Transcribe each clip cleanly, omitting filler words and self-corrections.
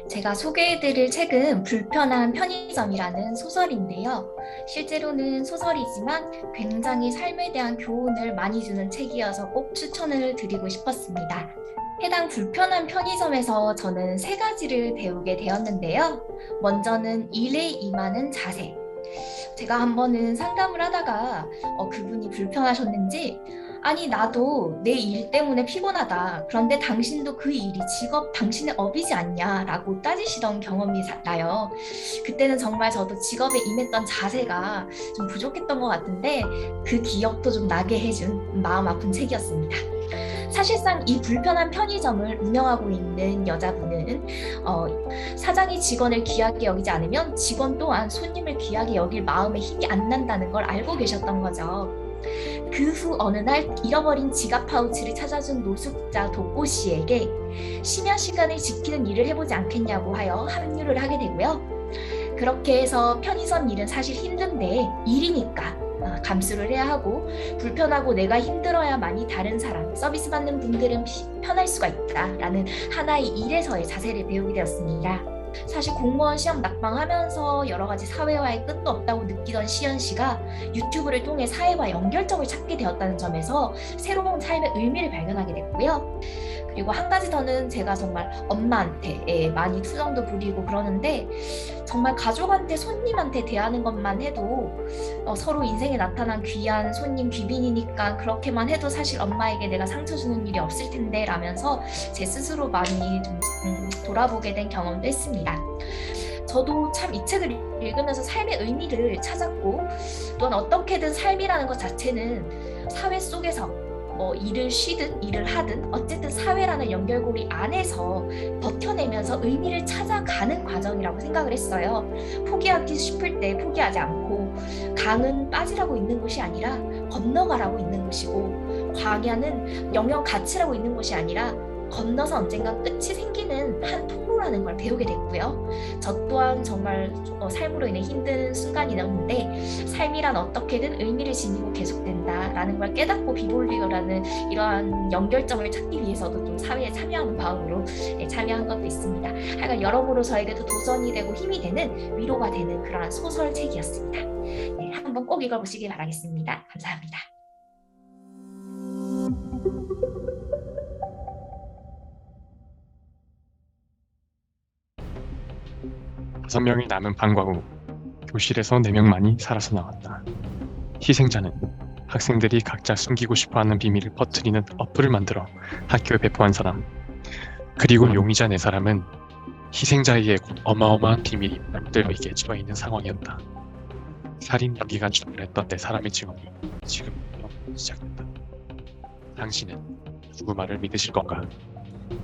제가 소개해드릴 책은 불편한 편의점이라는 소설인데요. 실제로는 소설이지만 굉장히 삶에 대한 교훈을 많이 주는 책이어서 꼭 추천을 드리고 싶었습니다. 해당 불편한 편의점에서 저는 세 가지를 배우게 되었는데요. 먼저는 일에 임하는 자세. 제가 한 번은 상담을 하다가 그분이 불편하셨는지 아니 나도 내 일 때문에 피곤하다. 그런데 당신도 그 일이 직업 당신의 업이지 않냐라고 따지시던 경험이 나요. 그때는 정말 저도 직업에 임했던 자세가 좀 부족했던 것 같은데 그 기억도 좀 나게 해준 마음 아픈 책이었습니다. 사실상 이 불편한 편의점을 운영하고 있는 여자분은 어, 사장이 직원을 귀하게 여기지 않으면 직원 또한 손님을 귀하게 여길 마음에 힘이 안 난다는 걸 알고 계셨던 거죠. 그 후 어느 날 잃어버린 지갑 파우치를 찾아준 노숙자 도꼬 씨에게 심야 시간을 지키는 일을 해보지 않겠냐고 하여 합류를 하게 되고요. 그렇게 해서 편의점 일은 사실 힘든데 일이니까 감수를 해야 하고 불편하고 내가 힘들어야만이 다른 사람, 서비스 받는 분들은 편할 수가 있다라는 하나의 일에서의 자세를 배우게 되었습니다. 사실 공무원 시험 낙방하면서 여러 가지 사회와의 끝도 없다고 느끼던 시연 씨가 유튜브를 통해 사회와 연결점을 찾게 되었다는 점에서 새로운 삶의 의미를 발견하게 됐고요. 그리고 한 가지 더는 제가 정말 엄마한테 많이 투정도 부리고 그러는데 정말 가족한테 손님한테 대하는 것만 해도 서로 인생에 나타난 귀한 손님 귀빈이니까 그렇게만 해도 사실 엄마에게 내가 상처 주는 일이 없을 텐데 라면서 제 스스로 많이 좀 돌아보게 된 경험도 했습니다. 저도 참 이 책을 읽으면서 삶의 의미를 찾았고 또한 어떻게든 삶이라는 것 자체는 사회 속에서 일을 쉬든 일을 하든 어쨌든 사회라는 연결고리 안에서 버텨내면서 의미를 찾아가는 과정이라고 생각을 했어요. 포기하기 싶을 때 포기하지 않고 강은 빠지라고 있는 곳이 아니라 건너가라고 있는 곳이고 광야는 영영 갇히라고 있는 곳이 아니라 건너서 언젠가 끝이 생기는 한 통로라는 걸 배우게 됐고요. 저 또한 정말 삶으로 인해 힘든 순간이었는데 삶이란 어떻게든 의미를 지니고 계속된다라는 걸 깨닫고 비볼리오라는 이러한 연결점을 찾기 위해서도 좀 사회에 참여하는 마음으로 참여한 것도 있습니다. 하여간 여러모로 저에게도 도전이 되고 힘이 되는 위로가 되는 그러한 소설책이었습니다. 네, 한번 꼭 읽어보시기 바라겠습니다. 감사합니다. 5명이 남은 방과 후 교실에서 4명만이 살아서 나왔다. 희생자는 학생들이 각자 숨기고 싶어하는 비밀을 퍼뜨리는 어플을 만들어 학교에 배포한 사람, 그리고 용의자 4사람은 희생자에게 곧 어마어마한 비밀이 남들에게 처해있는 상황이었다. 살인 연기가 주문했던 4사람의 증언이 지금부터 시작된다. 당신은 누구 말을 믿으실 건가?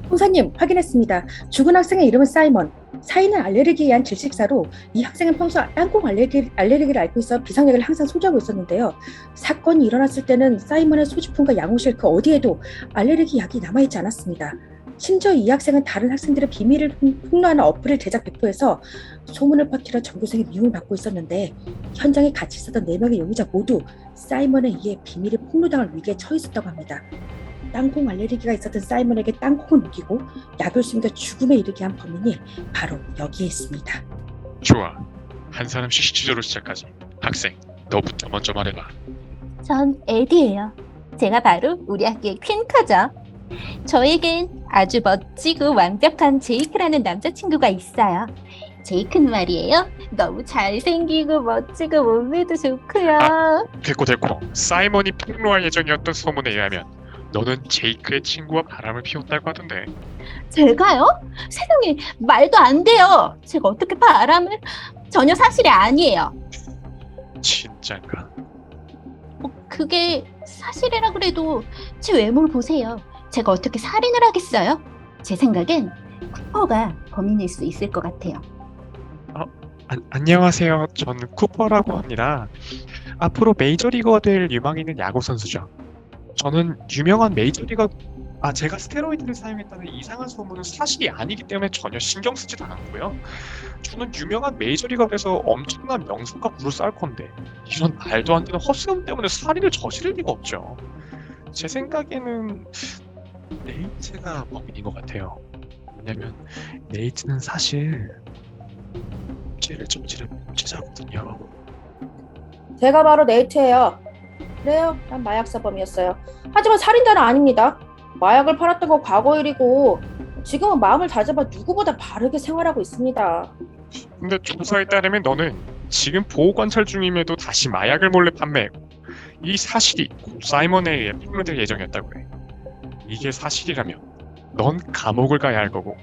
형사님, 확인했습니다. 죽은 학생의 이름은 사이먼. 사인은 알레르기에 의한 질식사로 이 학생은 평소 땅콩 알레르기를 앓고 있어 비상약을 항상 소지하고 있었는데요. 사건이 일어났을 때는 사이먼의 소지품과 양호실 그 어디에도 알레르기 약이 남아있지 않았습니다. 심지어 이 학생은 다른 학생들의 비밀을 폭로하는 어플을 제작 배포해서 소문을 퍼뜨려 전교생의 미움을 받고 있었는데 현장에 같이 있었던 4명의 용의자 모두 사이먼에 의해 비밀이 폭로당할 위기에 처했었다고 합니다. 땅콩 알레르기가 있었던 사이먼에게 땅콩을 먹이고 약을 숨겨 죽음에 이르게 한 범인이 바로 여기에 있습니다. 좋아. 한 사람씩 시주로 시작하지. 학생, 너부터 먼저 말해봐. 전 에디예요. 제가 바로 우리 학교의 퀸커죠. 저에겐 아주 멋지고 완벽한 제이크라는 남자친구가 있어요. 제이크는 말이에요. 너무 잘생기고 멋지고 몸매도 좋고요. 됐고. 사이먼이 폭로할 예정이었던 소문에 의하면 너는 제이크의 친구와 바람을 피웠다고 하던데. 제가요? 세상에 말도 안 돼요. 제가 어떻게 바람을... 전혀 사실이 아니에요. 진짠가? 그게 사실이라 그래도 제 외모를 보세요. 제가 어떻게 살인을 하겠어요? 제 생각엔 쿠퍼가 범인일 수 있을 것 같아요. 안녕하세요. 전 쿠퍼라고 합니다. 앞으로 메이저리거가 될 유망 있는 야구 선수죠. 저는 유명한 제가 스테로이드를 사용했다는 이상한 소문은 사실이 아니기 때문에 전혀 신경 쓰지도 않았고요. 저는 유명한 메이저리거에서 엄청난 명성과 부를 쌓을 건데 이런 말도 안 되는 헛소문 때문에 살인을 저지를 리가 없죠. 제 생각에는 네이트가 범인인 것 같아요. 왜냐면 네이트는 사실 죄를 저지른 범죄자거든요. 제가 바로 네이트예요. 그래요, 난 마약사범이었어요. 하지만 살인자는 아닙니다. 마약을 팔았던 건 과거 일이고 지금은 마음을 다잡아 누구보다 바르게 생활하고 있습니다. 근데 조사에 따르면 너는 지금 보호관찰 중임에도 다시 마약을 몰래 판매했고 이 사실이 고 사이먼에 의해 폭로될 예정이었다고 해. 이게 사실이라면 넌 감옥을 가야 할 거고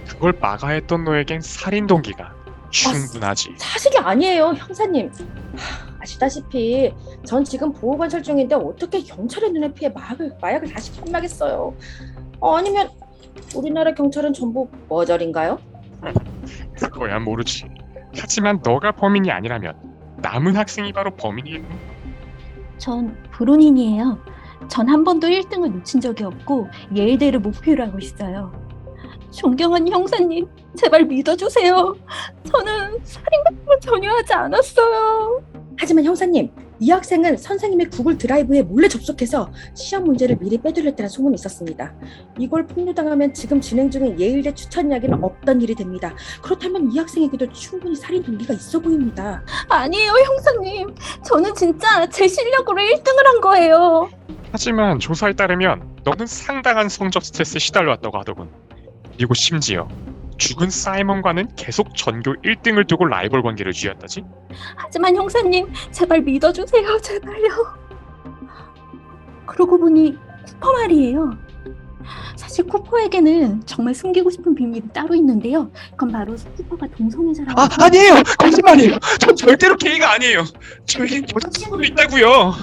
그걸 막아야 했던 너에겐 살인 동기가 충분하지. 사실이 아니에요, 형사님. 아시다시피 전 지금 보호관찰 중인데 어떻게 경찰의 눈에 피해 마약을 다시 판매하겠어요. 아니면 우리나라 경찰은 전부 머저린가요? 그거야 모르지. 하지만 너가 범인이 아니라면 남은 학생이 바로 범인이겠고. 전 불운인이에요. 전 한 번도 1등을 놓친 적이 없고 예일대를 목표로 하고 있어요. 존경하는 형사님, 제발 믿어주세요. 저는 살인 같은 건 전혀 하지 않았어요. 하지만 형사님, 이 학생은 선생님의 구글 드라이브에 몰래 접속해서 시험 문제를 미리 빼돌렸다는 소문이 있었습니다. 이걸 폭로당하면 지금 진행 중인 예일대 추천 이야기는 없던 일이 됩니다. 그렇다면 이 학생에게도 충분히 살인 동기가 있어 보입니다. 아니에요, 형사님. 저는 진짜 제 실력으로 1등을 한 거예요. 하지만 조사에 따르면 너는 상당한 성적 스트레스에 시달려왔다고 하더군. 그리고 심지어 죽은 사이먼과는 계속 전교 1등을 두고 라이벌 관계를 유지했다지? 하지만 형사님, 제발 믿어주세요, 제발요. 그러고 보니 쿠퍼 말이에요. 사실 쿠퍼에게는 정말 숨기고 싶은 비밀이 따로 있는데요. 그건 바로 쿠퍼가 동성애자라고. 아니에요! 거짓말이에요! 전 절대로 게이가 아니에요! 저에겐 여자친구도 있다고요!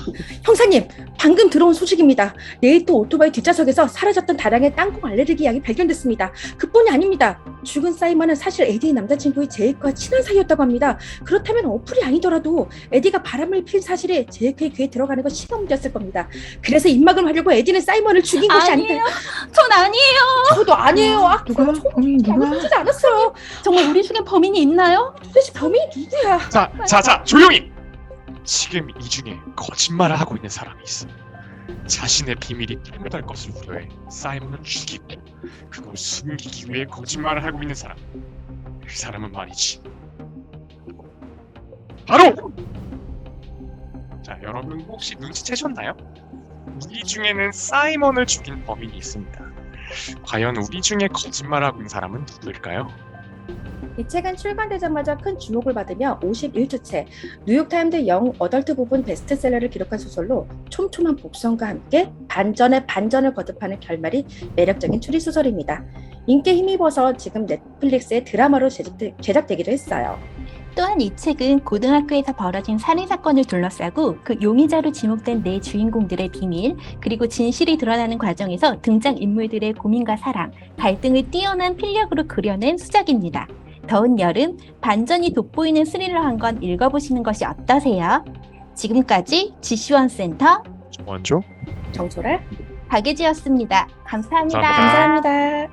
형사님, 방금 들어온 소식입니다. 네이트 오토바이 뒷좌석에서 사라졌던 다량의 땅콩 알레르기 약이 발견됐습니다. 그뿐이 아닙니다. 죽은 사이먼은 사실 에디의 남자친구인 제이크와 친한 사이였다고 합니다. 그렇다면 어플이 아니더라도 에디가 바람을 필 사실이 제이크의 귀에 들어가는 건 시간 문제였을 겁니다. 그래서 입막을 하려고 에디는 사이먼을 죽인 것이 아니다. 아니에요. 전 아니에요. 저도 아니에요. 누가? 범인이 누가? 하지 않았어요. 정말 우리 중에 범인이 있나요? 도대체 범인이 누구야? 자, 조용히! 지금 이 중에 거짓말을 하고 있는 사람이 있어. 자신의 비밀이 폭로될 것을 우려해 사이먼을 죽이고 그걸 숨기기 위해 거짓말을 하고 있는 사람. 그 사람은 말이지. 바로! 자, 여러분 혹시 눈치채셨나요? 우리 중에는 사이먼을 죽인 범인이 있습니다. 과연 우리 중에 거짓말하고 있는 사람은 누구일까요? 이 책은 출간되자마자 큰 주목을 받으며 51주째 뉴욕타임즈 영 어덜트 부분 베스트셀러를 기록한 소설로 촘촘한 복선과 함께 반전에 반전을 거듭하는 결말이 매력적인 추리소설입니다. 인기에 힘입어서 지금 넷플릭스의 드라마로 제작되기도 했어요. 또한 이 책은 고등학교에서 벌어진 살인사건을 둘러싸고 그 용의자로 지목된 네 주인공들의 비밀, 그리고 진실이 드러나는 과정에서 등장인물들의 고민과 사랑, 갈등을 뛰어난 필력으로 그려낸 수작입니다. 더운 여름, 반전이 돋보이는 스릴러 한 권 읽어보시는 것이 어떠세요? 지금까지 지시원센터 먼저 정소랄 박예지였습니다. 감사합니다. 감사합니다.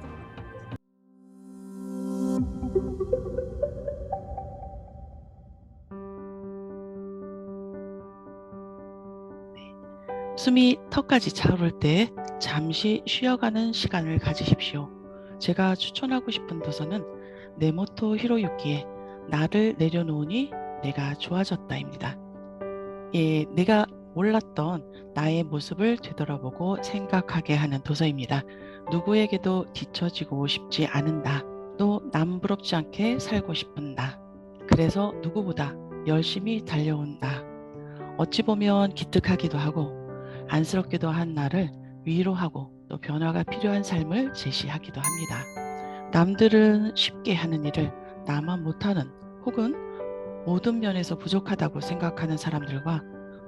숨이 턱까지 차오를 때 잠시 쉬어가는 시간을 가지십시오. 제가 추천하고 싶은 도서는 네모토 히로유키의 나를 내려놓으니 내가 좋아졌다입니다. 예, 내가 몰랐던 나의 모습을 되돌아보고 생각하게 하는 도서입니다. 누구에게도 뒤처지고 싶지 않은다. 또 남부럽지 않게 살고 싶은다. 그래서 누구보다 열심히 달려온다. 어찌 보면 기특하기도 하고 안쓰럽기도 한 나를 위로하고 또 변화가 필요한 삶을 제시하기도 합니다. 남들은 쉽게 하는 일을 나만 못하는 혹은 모든 면에서 부족하다고 생각하는 사람들과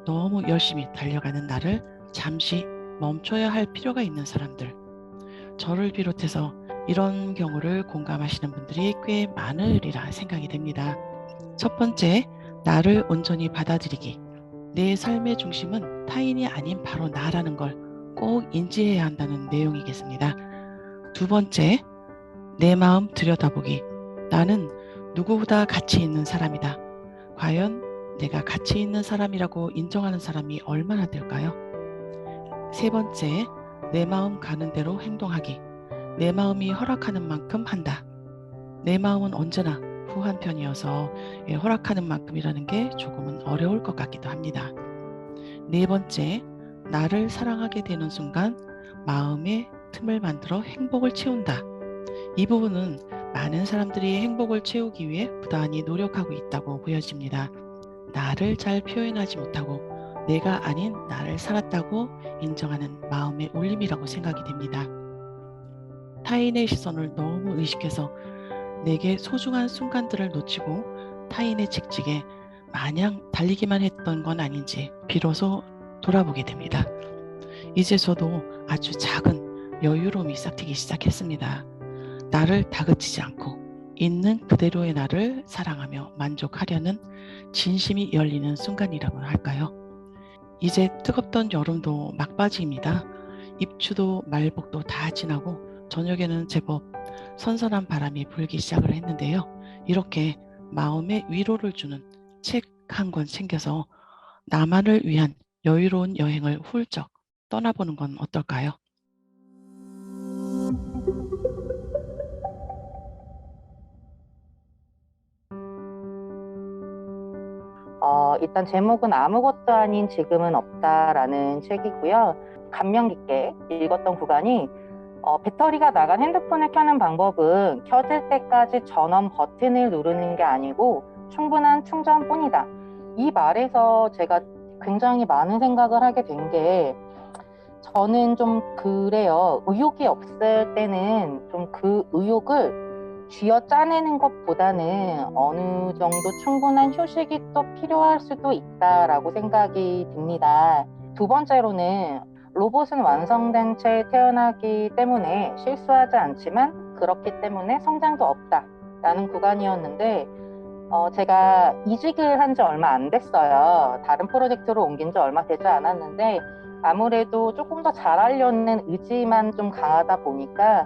너무 열심히 달려가는 나를 잠시 멈춰야 할 필요가 있는 사람들. 저를 비롯해서 이런 경우를 공감하시는 분들이 꽤 많으리라 생각이 됩니다. 첫 번째, 나를 온전히 받아들이기. 내 삶의 중심은 타인이 아닌 바로 나라는 걸 꼭 인지해야 한다는 내용이겠습니다. 두 번째, 내 마음 들여다보기. 나는 누구보다 가치 있는 사람이다. 과연 내가 가치 있는 사람이라고 인정하는 사람이 얼마나 될까요? 세 번째, 내 마음 가는 대로 행동하기. 내 마음이 허락하는 만큼 한다. 내 마음은 언제나 후한 편이어서 허락하는 만큼이라는 게 조금은 어려울 것 같기도 합니다. 네 번째, 나를 사랑하게 되는 순간 마음의 틈을 만들어 행복을 채운다. 이 부분은 많은 사람들이 행복을 채우기 위해 부단히 노력하고 있다고 보여집니다. 나를 잘 표현하지 못하고 내가 아닌 나를 살았다고 인정하는 마음의 울림이라고 생각이 됩니다. 타인의 시선을 너무 의식해서 내게 소중한 순간들을 놓치고 타인의 직직에 마냥 달리기만 했던 건 아닌지 비로소 돌아보게 됩니다. 이제 저도 아주 작은 여유로움이 싹트기 시작했습니다. 나를 다그치지 않고 있는 그대로의 나를 사랑하며 만족하려는 진심이 열리는 순간이라고 할까요? 이제 뜨겁던 여름도 막바지입니다. 입추도 말복도 다 지나고 저녁에는 제법 선선한 바람이 불기 시작을 했는데요. 이렇게 마음에 위로를 주는 책 한 권 챙겨서 나만을 위한 여유로운 여행을 훌쩍 떠나보는 건 어떨까요? 일단 제목은 아무것도 아닌 지금은 없다라는 책이고요. 감명 깊게 읽었던 구간이 배터리가 나간 핸드폰을 켜는 방법은 켜질 때까지 전원 버튼을 누르는 게 아니고 충분한 충전뿐이다. 이 말에서 제가 굉장히 많은 생각을 하게 된 게 저는 좀 그래요. 의욕이 없을 때는 좀 그 의욕을 쥐어 짜내는 것보다는 어느 정도 충분한 휴식이 또 필요할 수도 있다라고 생각이 듭니다. 두 번째로는 로봇은 완성된 채 태어나기 때문에 실수하지 않지만 그렇기 때문에 성장도 없다라는 구간이었는데 제가 이직을 한 지 얼마 안 됐어요. 다른 프로젝트로 옮긴 지 얼마 되지 않았는데 아무래도 조금 더 잘하려는 의지만 좀 강하다 보니까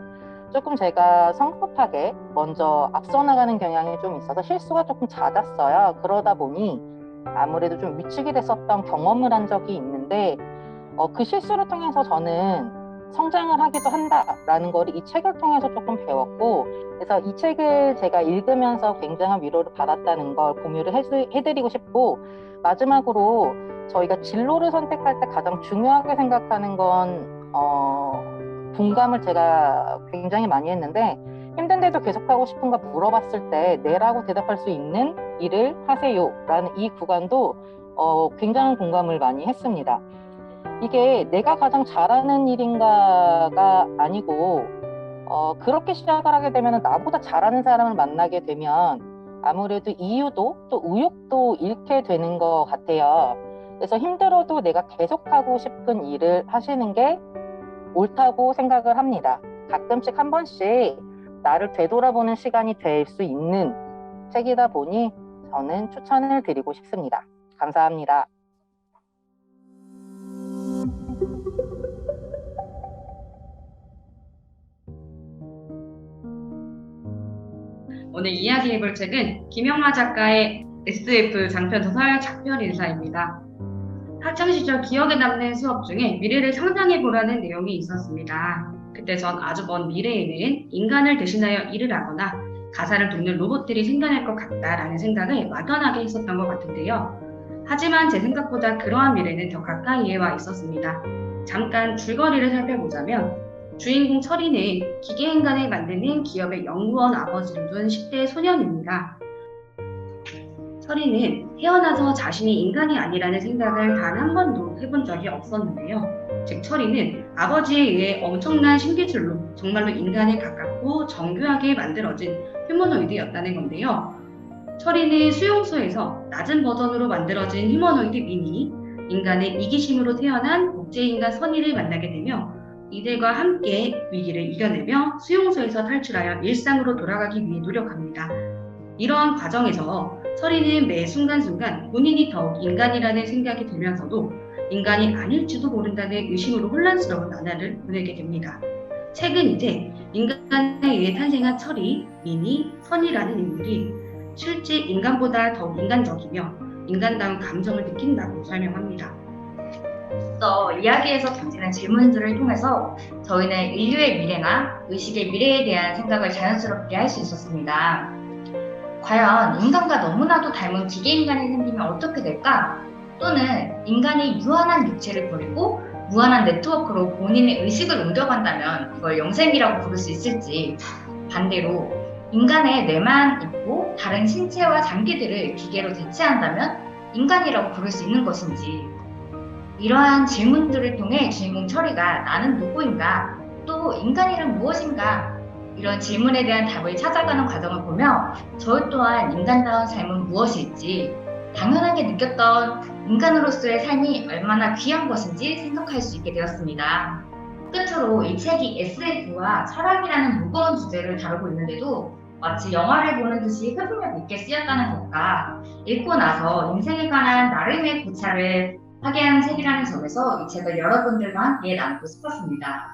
조금 제가 성급하게 먼저 앞서 나가는 경향이 좀 있어서 실수가 조금 잦았어요. 그러다 보니 아무래도 좀 위축이 됐었던 경험을 한 적이 있는데 그 실수를 통해서 저는 성장을 하기도 한다라는 걸 이 책을 통해서 조금 배웠고, 그래서 이 책을 제가 읽으면서 굉장한 위로를 받았다는 걸 공유를 해드리고 싶고, 마지막으로 저희가 진로를 선택할 때 가장 중요하게 생각하는 건 공감을 제가 굉장히 많이 했는데, 힘든데도 계속하고 싶은 거 물어봤을 때 네라고 대답할 수 있는 일을 하세요 라는 이 구간도 굉장한 공감을 많이 했습니다. 이게 내가 가장 잘하는 일인가가 아니고 그렇게 시작을 하게 되면 나보다 잘하는 사람을 만나게 되면 아무래도 이유도 또 의욕도 잃게 되는 것 같아요. 그래서 힘들어도 내가 계속하고 싶은 일을 하시는 게 옳다고 생각을 합니다. 가끔씩 한 번씩 나를 되돌아보는 시간이 될 수 있는 책이다 보니 저는 추천을 드리고 싶습니다. 감사합니다. 오늘 이야기해볼 책은 김영하 작가의 SF 장편소설 작별인사입니다. 학창시절 기억에 남는 수업 중에 미래를 상상해보라는 내용이 있었습니다. 그때 전 아주 먼 미래에는 인간을 대신하여 일을 하거나 가사를 돕는 로봇들이 생겨날 것 같다라는 생각을 막연하게 했었던 것 같은데요. 하지만 제 생각보다 그러한 미래는 더 가까이에 와 있었습니다. 잠깐 줄거리를 살펴보자면 주인공 철이는 기계인간을 만드는 기업의 연구원 아버지를 둔 10대 소년입니다. 철이는 태어나서 자신이 인간이 아니라는 생각을 단 한 번도 해본 적이 없었는데요. 즉 철이는 아버지에 의해 엄청난 신기술로 정말로 인간에 가깝고 정교하게 만들어진 휴머노이드였다는 건데요. 철이는 수용소에서 낮은 버전으로 만들어진 휴머노이드 미니, 인간의 이기심으로 태어난 국제인간 선의를 만나게 되며 이들과 함께 위기를 이겨내며 수용소에서 탈출하여 일상으로 돌아가기 위해 노력합니다. 이러한 과정에서 철이는 매 순간순간 본인이 더욱 인간이라는 생각이 들면서도 인간이 아닐지도 모른다는 의심으로 혼란스러운 나날을 보내게 됩니다. 책은 이제 인간에 의해 탄생한 철이, 미니, 선이라는 인물이 실제 인간보다 더욱 인간적이며 인간다운 감정을 느낀다고 설명합니다. 앞서 이야기에서 던지는 질문들을 통해서 저희는 인류의 미래나 의식의 미래에 대한 생각을 자연스럽게 할 수 있었습니다. 과연 인간과 너무나도 닮은 기계인간이 생기면 어떻게 될까? 또는 인간이 무한한 육체를 버리고 무한한 네트워크로 본인의 의식을 옮겨간다면 이걸 영생이라고 부를 수 있을지, 반대로 인간의 뇌만 있고 다른 신체와 장기들을 기계로 대체한다면 인간이라고 부를 수 있는 것인지, 이러한 질문들을 통해 주인공 철이가 나는 누구인가, 또 인간이란 무엇인가, 이런 질문에 대한 답을 찾아가는 과정을 보며 저 또한 인간다운 삶은 무엇일지, 당연하게 느꼈던 인간으로서의 삶이 얼마나 귀한 것인지 생각할 수 있게 되었습니다. 끝으로 이 책이 SF와 철학이라는 무거운 주제를 다루고 있는데도 마치 영화를 보는 듯이 회복력 있게 쓰였다는 것과 읽고 나서 인생에 관한 나름의 고찰을 하게 하는 책이라는 점에서 이 책을 여러분들과 함께 나누고 싶었습니다.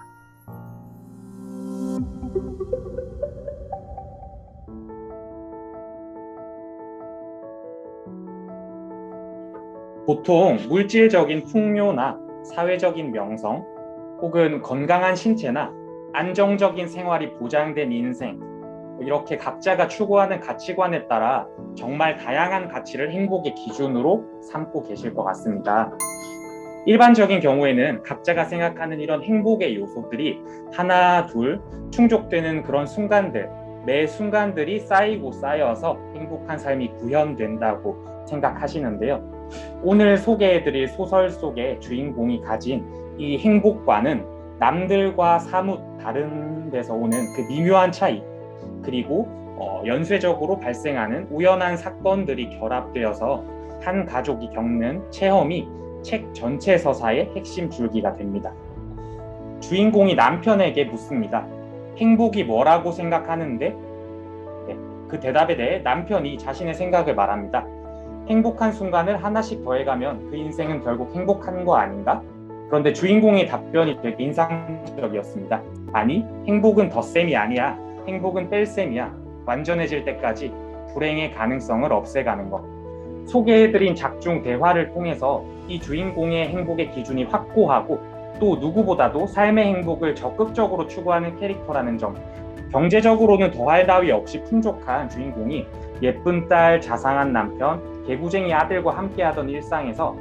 보통 물질적인 풍요나 사회적인 명성, 혹은 건강한 신체나 안정적인 생활이 보장된 인생, 이렇게 각자가 추구하는 가치관에 따라 정말 다양한 가치를 행복의 기준으로 삼고 계실 것 같습니다. 일반적인 경우에는 각자가 생각하는 이런 행복의 요소들이 하나, 둘 충족되는 그런 순간들, 매 순간들이 쌓이고 쌓여서 행복한 삶이 구현된다고 생각하시는데요. 오늘 소개해드릴 소설 속의 주인공이 가진 이 행복과는 남들과 사뭇 다른 데서 오는 그 미묘한 차이, 그리고 연쇄적으로 발생하는 우연한 사건들이 결합되어서 한 가족이 겪는 체험이 책 전체 서사의 핵심 줄기가 됩니다. 주인공이 남편에게 묻습니다. 행복이 뭐라고 생각하는데? 네, 그 대답에 대해 남편이 자신의 생각을 말합니다. 행복한 순간을 하나씩 더해가면 그 인생은 결국 행복한 거 아닌가? 그런데 주인공의 답변이 되게 인상적이었습니다. 아니, 행복은 덧셈이 아니야. 행복은 뺄셈이야. 완전해질 때까지 불행의 가능성을 없애가는 것. 소개해드린 작중 대화를 통해서 이 주인공의 행복의 기준이 확고하고 또 누구보다도 삶의 행복을 적극적으로 추구하는 캐릭터라는 점, 경제적으로는 더할 나위 없이 풍족한 주인공이 예쁜 딸, 자상한 남편, 개구쟁이 아들과 함께하던 일상에서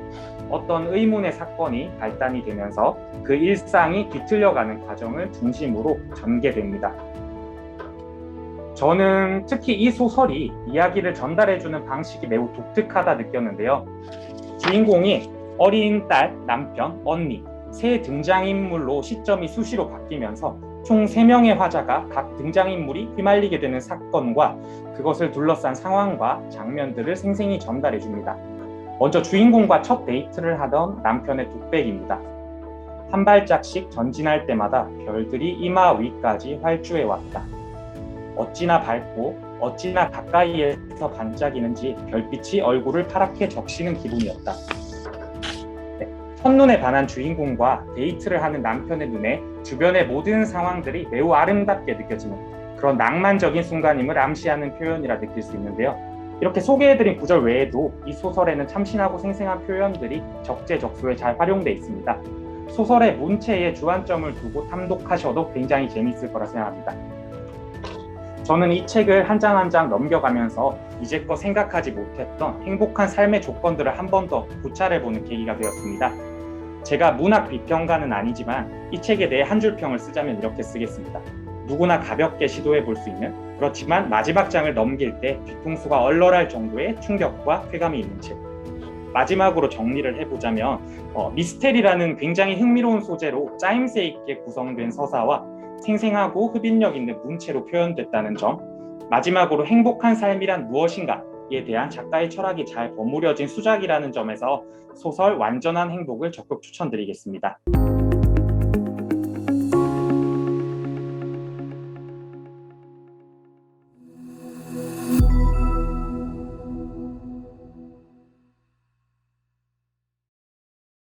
어떤 의문의 사건이 발단이 되면서 그 일상이 뒤틀려가는 과정을 중심으로 전개됩니다. 저는 특히 이 소설이 이야기를 전달해주는 방식이 매우 독특하다 느꼈는데요. 주인공이 어린 딸, 남편, 언니, 세 등장인물로 시점이 수시로 바뀌면서 총 3명의 화자가 각 등장인물이 휘말리게 되는 사건과 그것을 둘러싼 상황과 장면들을 생생히 전달해줍니다. 먼저 주인공과 첫 데이트를 하던 남편의 독백입니다. 한 발짝씩 전진할 때마다 별들이 이마 위까지 활주해왔다. 어찌나 밝고 어찌나 가까이에서 반짝이는지 별빛이 얼굴을 파랗게 적시는 기분이었다. 네, 첫눈에 반한 주인공과 데이트를 하는 남편의 눈에 주변의 모든 상황들이 매우 아름답게 느껴지는 그런 낭만적인 순간임을 암시하는 표현이라 느낄 수 있는데요. 이렇게 소개해드린 구절 외에도 이 소설에는 참신하고 생생한 표현들이 적재적소에 잘 활용되어 있습니다. 소설의 문체에 주안점을 두고 탐독하셔도 굉장히 재미있을 거라 생각합니다. 저는 이 책을 한 장 한 장 넘겨가면서 이제껏 생각하지 못했던 행복한 삶의 조건들을 한 번 더 고찰해보는 계기가 되었습니다. 제가 문학 비평가는 아니지만 이 책에 대해 한 줄 평을 쓰자면 이렇게 쓰겠습니다. 누구나 가볍게 시도해 볼 수 있는, 그렇지만 마지막 장을 넘길 때 뒤통수가 얼얼할 정도의 충격과 쾌감이 있는 책. 마지막으로 정리를 해보자면 미스테리라는 굉장히 흥미로운 소재로 짜임새 있게 구성된 서사와 생생하고 흡인력 있는 문체로 표현됐다는 점, 마지막으로 행복한 삶이란 무엇인가에 대한 작가의 철학이 잘 버무려진 수작이라는 점에서 소설 완전한 행복을 적극 추천드리겠습니다.